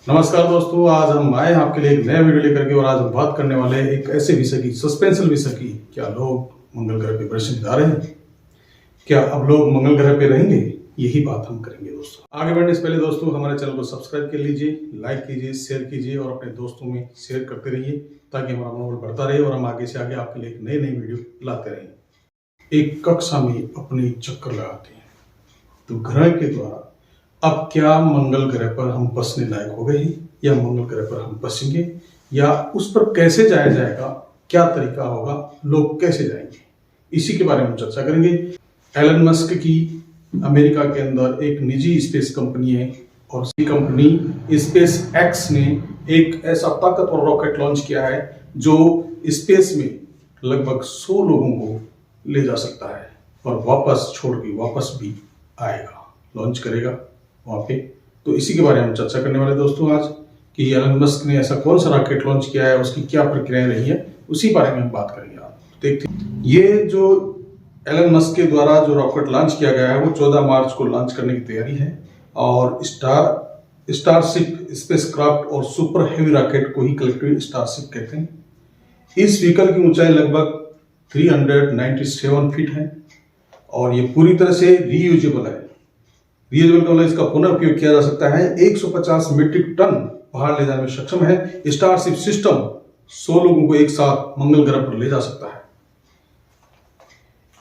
नमस्कार दोस्तों, आज हम आए हैं आपके लिए एक नया वीडियो लेकर के। और आज हम बात करने वाले हैं एक ऐसे विषय की, सस्पेंसल विषय की। क्या लोग मंगल ग्रह पे प्रश्न जा रहे हैं? क्या अब लोग मंगल ग्रह पे रहेंगे? यही बात हम करेंगे दोस्तों। आगे बढ़ने से पहले दोस्तों हमारे चैनल को सब्सक्राइब कर लीजिए, लाइक कीजिए, शेयर कीजिए और अपने दोस्तों में शेयर करते रहिए ताकि हमारा मनोबल बढ़ता रहे और हम आगे से आगे आपके लिए नई नई वीडियो लाते रहें। एक कक्षा में अपने चक्कर लगाते हैं तो ग्रह के द्वारा अब क्या मंगल ग्रह पर हम बसने लायक हो गए हैं या मंगल ग्रह पर हम बसेंगे या उस पर कैसे जाया जाएगा, क्या तरीका होगा, लोग कैसे जाएंगे, इसी के बारे में चर्चा करेंगे। एलन मस्क की अमेरिका के अंदर एक निजी स्पेस कंपनी है और उसी कंपनी स्पेस एक्स ने एक ऐसा ताकतवर रॉकेट लॉन्च किया है जो स्पेस में लगभग 100 लोगों को ले जा सकता है और वापस छोड़ के वापस भी आएगा, लॉन्च करेगा वहां पे। तो इसी के बारे में हम चर्चा करने वाले दोस्तों आज कि एलन मस्क ने ऐसा कौन सा रॉकेट लॉन्च किया है, उसकी क्या प्रक्रियाएं रही है, उसी बारे में हम बात करेंगे। आप देखते हैं, ये जो एलन मस्क के द्वारा जो रॉकेट लॉन्च किया गया है वो 14 मार्च को लॉन्च करने की तैयारी है और स्टारशिप स्पेसक्राफ्ट और सुपर हेवी रॉकेट को ही कलेक्टिव स्टारशिप कहते हैं। इस व्हीकल की ऊंचाई लगभग 397 फीट है और ये पूरी तरह से रीयूजेबल है। रीयूजेबल का मतलब इसका पुनः उपयोग किया जा सकता है। 150 मीट्रिक टन भार ले जाने में सक्षम है। स्टारशिप सिस्टम 100 लोगों को एक साथ मंगल ग्रह पर ले जा सकता है।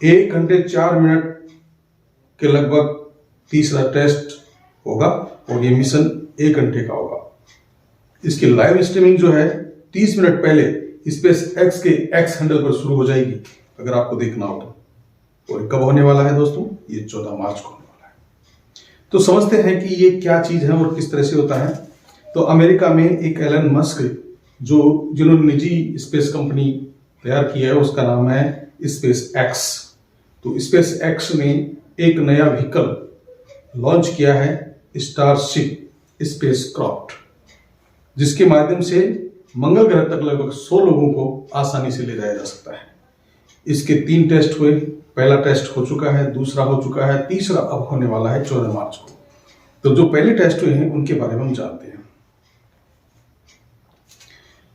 1 घंटे 4 मिनट के लगभग तीसरा टेस्ट होगा और ये मिशन 1 घंटे का होगा। इसकी लाइव स्ट्रीमिंग जो है 30 मिनट पहले स्पेस एक्स के एक्स हैंडल पर शुरू हो जाएगी अगर आपको देखना हो तो। और कब होने वाला है दोस्तों? ये 14 मार्च को होने वाला है। तो समझते हैं कि ये क्या चीज है और किस तरह से होता है। तो अमेरिका में एक एलन मस्क जिन्होंने निजी स्पेस कंपनी तैयार की है, उसका नाम है स्पेस एक्स। तो स्पेस एक्स ने एक नया व्हीकल लॉन्च किया है, स्टारशिप स्पेसक्राफ्ट, जिसके माध्यम से मंगल ग्रह तक लगभग 100 लोगों को आसानी से ले जाया जा सकता है। इसके 3 टेस्ट हुए। पहला टेस्ट हो चुका है, दूसरा हो चुका है, तीसरा अब होने वाला है 14 मार्च को। तो जो पहले टेस्ट हुए हैं उनके बारे में हम जानते हैं।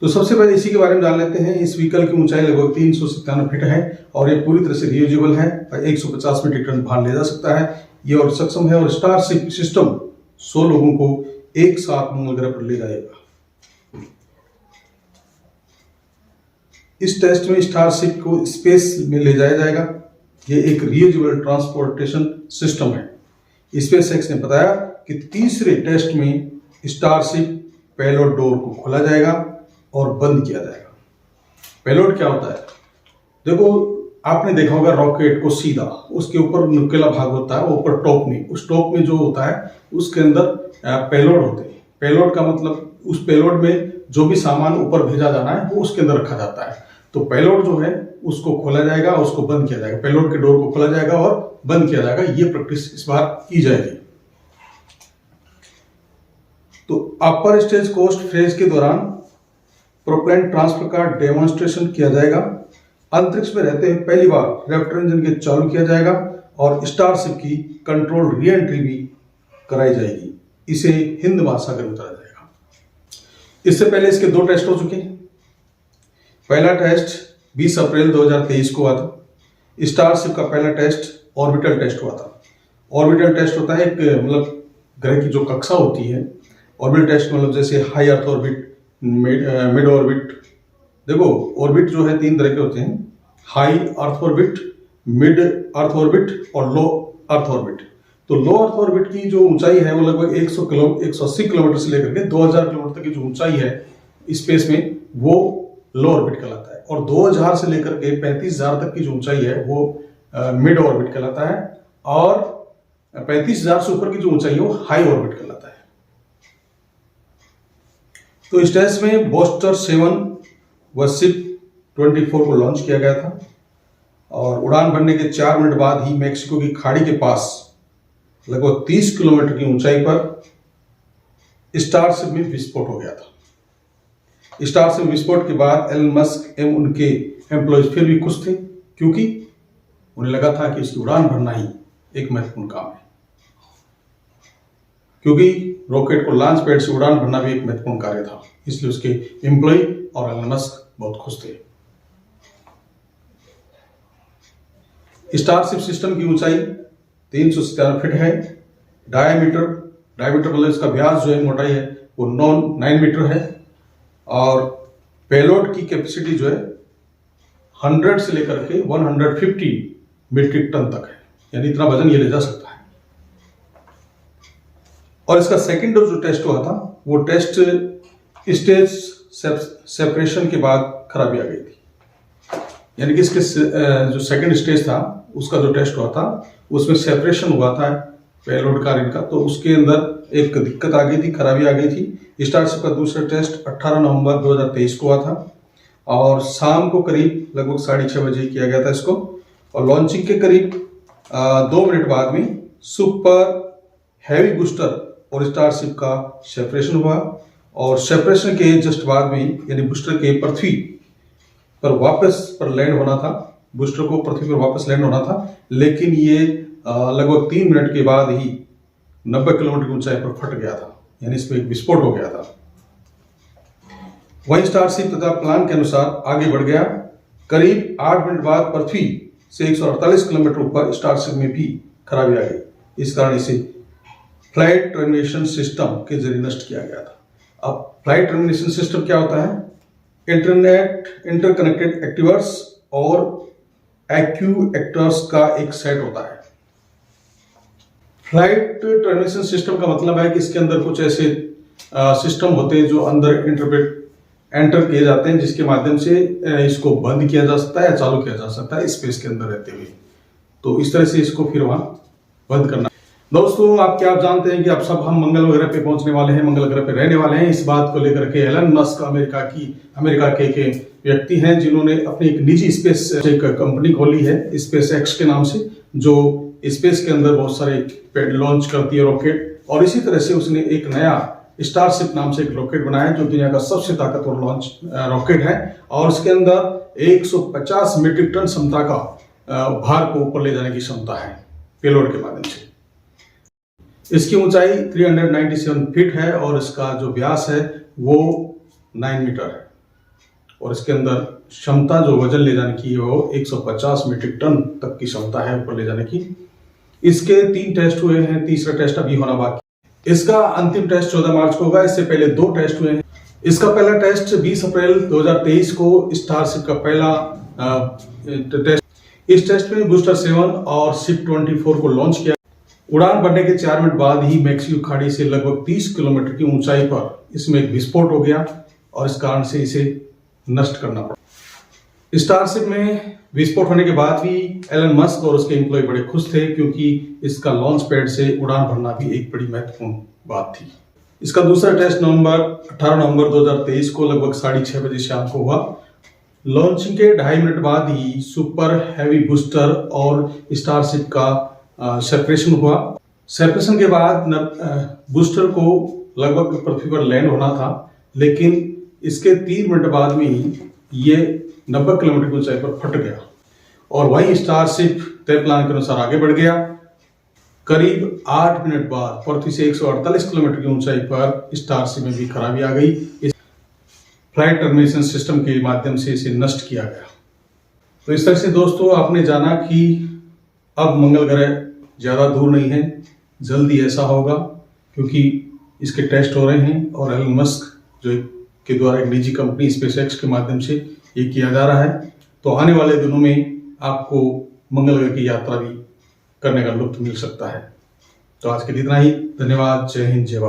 तो सबसे पहले इसी के बारे में जान लेते हैं। इस व्हीकल की ऊंचाई लगभग 397 फीट है और ये पूरी तरह से रियूजेबल है। 150 मीट्रिक टन भार ले जा सकता है ये और सक्षम है। और स्टारशिप सिस्टम 100 लोगों को एक साथ मंगल ग्रह पर ले जाएगा। इस टेस्ट में स्टारशिप को स्पेस में ले जाया जाएगा। ये एक रियूजेबल ट्रांसपोर्टेशन सिस्टम है। स्पेस एक्स ने बताया कि तीसरे टेस्ट में स्टारशिप पेलोड डोर को खोला जाएगा और बंद किया जाएगा। पेलोड क्या होता है? देखो, आपने देखा होगा रॉकेट को सीधा, उसके ऊपर नुकीला भाग होता है, ऊपर टॉप में, उस टॉप में जो होता है उसके अंदर पेलोड होते हैं। पेलोड का मतलब उस पेलोड में जो भी सामान ऊपर भेजा जाना है वो उसके अंदर रखा जाता है। तो पेलोड जो है उसको खोला जाएगा, उसको बंद किया जाएगा। पेलोड के डोर को खोला जाएगा और बंद किया जाएगा। ये प्रैक्टिस इस बार की जाएगी। तो अपर स्टेज कोस्ट फेज के दौरान प्रोपेलेंट ट्रांसफर का डेमोन्स्ट्रेशन किया जाएगा। अंतरिक्ष में रहते हुए पहली बार रैप्टर इंजन के चालू किया जाएगा और स्टारशिप की कंट्रोल री एंट्री भी कराई जाएगी। इसे हिंद महासागर में उतारा जाएगा। इससे पहले इसके 2 टेस्ट हो चुके हैं। पहला टेस्ट 20 अप्रैल 2023 को हुआ था। स्टारशिप का पहला टेस्ट ऑर्बिटल टेस्ट हुआ था। ऑर्बिटल टेस्ट होता है एक मतलब ग्रह की जो कक्षा होती है। ऑर्बिटल टेस्ट मतलब जैसे high earth orbit, mid orbit. देखो, ऑर्बिट जो है 3 तरह के होते हैं, high earth orbit, mid earth orbit और लो अर्थ ऑर्बिट। तो लो अर्थ ऑर्बिट की जो ऊंचाई है वो लगभग 180 किलोमीटर से लेकर के 2000 किलोमीटर तक की जो ऊंचाई है स्पेस में, वो लो ऑर्बिट कहलाता है। और 2000 से लेकर के 35,000 तक की जो ऊंचाई है वो मिड ऑर्बिट कहलाता है और 35,000 से ऊपर की जो ऊंचाई है वो हाई ऑर्बिट कहलाता है। तो इस टेस्ट में बोस्टर 7 व सिप 24 को लॉन्च किया गया था और उड़ान भरने के 4 मिनट बाद ही मैक्सिको की खाड़ी के पास लगभग 30 किलोमीटर की ऊंचाई पर स्टारशिप में विस्फोट हो गया था। स्टारशिप विस्फोट के बाद एलन मस्क एवं उनके एम्प्लॉयज फिर भी खुश थे क्योंकि उन्हें लगा था कि इसकी उड़ान भरना ही एक महत्वपूर्ण काम है। क्योंकि रॉकेट को लॉन्च पैड से उड़ान भरना भी एक महत्वपूर्ण कार्य था, इसलिए उसके एम्प्लॉय और एलन मस्क बहुत खुश थे। स्टारशिप सिस्टम की ऊंचाई 397 फीट है। डायमीटर मतलब इसका व्यास जो है, मोटाई है, वो 9 मीटर है। और पेलोड की कैपेसिटी जो है 100 से लेकर के 150 मीट्रिक टन तक है, यानी इतना वजन ये ले जा सकता है। और इसका सेकंड जो टेस्ट हुआ था, वो टेस्ट स्टेज सेपरेशन के बाद खराबी आ गई थी, यानी कि इसके जो सेकंड स्टेज था उसका जो टेस्ट हुआ था उसमें सेपरेशन हुआ था पेलोड का इनका, तो उसके अंदर एक दिक्कत आ गई थी, खराबी आ गई थी। स्टारशिप का दूसरा टेस्ट 18 नवंबर 2023 को हुआ था और शाम को करीब लगभग 6:30 बजे किया गया था इसको। और लॉन्चिंग के करीब 2 मिनट बाद में सुपर हैवी बूस्टर और स्टारशिप का सेपरेशन हुआ और सेपरेशन के जस्ट बाद में, यानी बूस्टर के पृथ्वी पर वापस लैंड होना था, बूस्टर को पृथ्वी पर वापस लैंड होना था, लेकिन ये लगभग 3 मिनट के बाद ही 90 किलोमीटर की ऊंचाई पर फट गया था, यानी इसमें एक विस्फोट हो गया था। वही स्टारशिप तथा प्लान के अनुसार आगे बढ़ गया। करीब 8 मिनट बाद पृथ्वी से 148 किलोमीटर ऊपर स्टारशिप में भी खराबी आ गई, इस कारण इसे फ्लाइट टर्मिनेशन सिस्टम के जरिए नष्ट किया गया था। अब फ्लाइट टर्मिनेशन सिस्टम क्या होता है? इंटरकनेक्टेड एक्टिवर्स और एक्ट्यूएटर्स का एक सेट होता है। फ्लाइट टर्मिनेशन सिस्टम का मतलब है कि इसके अंदर कुछ ऐसे सिस्टम होते हैं जो अंदर एंटर किए जाते हैं, जिसके माध्यम से इसको बंद किया जा सकता है या चालू किया जा सकता है स्पेस के अंदर रहते हुए। तो इस तरह से इसको फिर वहां बंद करना। दोस्तों, आप जानते हैं कि अब सब हम मंगल ग्रह पे पहुंचने वाले हैं, मंगल ग्रह पे रहने वाले हैं। इस बात को लेकर के एलन मस्क अमेरिका के व्यक्ति हैं जिन्होंने अपनी एक निजी स्पेस एक कंपनी खोली है स्पेस एक्स के नाम से, जो स्पेस के अंदर बहुत सारे लॉन्च करती है रॉकेट। और इसी तरह से उसने एक नया स्टारशिप नाम से एक रॉकेट बनाया जो दुनिया का सबसे ताकतवर लॉन्च रॉकेट है और उसके अंदर 150 मीट्रिक टन क्षमता का भार को ऊपर ले जाने की क्षमता है पेलोड के माध्यम से। इसकी ऊंचाई 397 फीट है और इसका जो व्यास है वो 9 मीटर है और इसके अंदर क्षमता जो वजन ले जाने की वो 150 मीट्रिक टन तक की क्षमता है ऊपर ले जाने की। इसके 3 टेस्ट हुए हैं, तीसरा टेस्ट अभी होना बाकी। इसका अंतिम टेस्ट 14 मार्च को होगा, इससे पहले 2 टेस्ट हुए हैं। इसका पहला टेस्ट 20 अप्रैल 2023 को स्टारशिप का पहला टेस्ट। इस टेस्ट में बूस्टर 7 और शिप 24 को लॉन्च किया। उड़ान भरने के 4 मिनट बाद ही मैक्सिको खाड़ी से लगभग 30 किलोमीटर की ऊंचाई पर इसमें एक विस्फोट हो गया और इस कारण से इसे नष्ट करना पड़ा। स्टारशिप में विस्फोट होने के बाद भी एलन मस्क और उसके एम्प्लॉय बड़े खुश थे, क्योंकि इसका लॉन्च पैड से उड़ान भरना भी एक बड़ी महत्वपूर्ण बात थी। इसका दूसरा टेस्ट 18 नवंबर 2023 को लगभग 6:30 बजे शाम को हुआ। लॉन्चिंग के 2.5 मिनट बाद ही सुपर हैवी बूस्टर और स्टारशिप का सेपरेशन हुआ। सेपरेशन के बाद बूस्टर को लगभग पृथ्वी पर लैंड होना था, लेकिन इसके 3 मिनट बाद में ही ये 90 किलोमीटर की ऊंचाई पर फट गया और वही स्टारशिप तय प्लान के अनुसार आगे बढ़ गया। करीब 8 मिनट बाद पृथ्वी से 148 किलोमीटर की ऊंचाई पर स्टारशिप में भी खराबी आ गई। इस फ्लाइट टर्मिनेशन सिस्टम के माध्यम से इसे नष्ट किया गया। तो इस तरह से दोस्तों आपने जाना कि अब मंगल ग्रह ज्यादा दूर नहीं है, जल्दी ऐसा होगा, क्योंकि इसके टेस्ट हो रहे हैं और एलन मस्क के द्वारा एक निजी कंपनी स्पेस एक्स के माध्यम से ये किया जा रहा है। तो आने वाले दिनों में आपको मंगल ग्रह की यात्रा भी करने का लुत्फ मिल सकता है। तो आज के लिए इतना ही। धन्यवाद। जय हिंद, जय भारत।